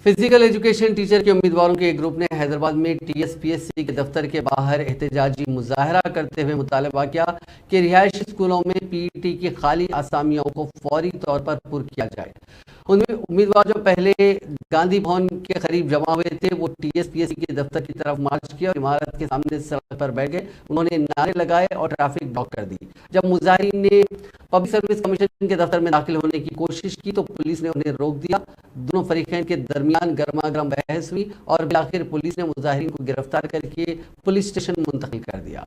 Physical education teacher के उम्मीदवारों के एक ग्रुप ने हैदराबाद में TSPSC के दफ्तर के बाहर एहतजाजी मुजाहरा करते हुए मुतालबा किया कि रिहायशी स्कूलों में PET की खाली आसामियों को फौरी तौर पर पुर किया जाए। उम्मीदवार जो पहले गांधी भवन के करीब जमा हुए थे वो TSPSC के दफ्तर की तरफ मार्च किया और इमारत के सामने सड़क पर बैठ गए। उन्होंने नारे लगाए और ट्रैफिक ब्लॉक कर दी। जब मुजाहिरीन ने पब्लिक सर्विस कमीशन के दफ्तर में दाखिल होने की कोशिश की तो पुलिस ने उन्हें रोक दिया। दोनों फरीकैन के दरमियान गर्मा गर्म बहस हुई और आखिर पुलिस ने मुजाहिरीन को गिरफ्तार करके पुलिस स्टेशन मुंतकिल कर दिया।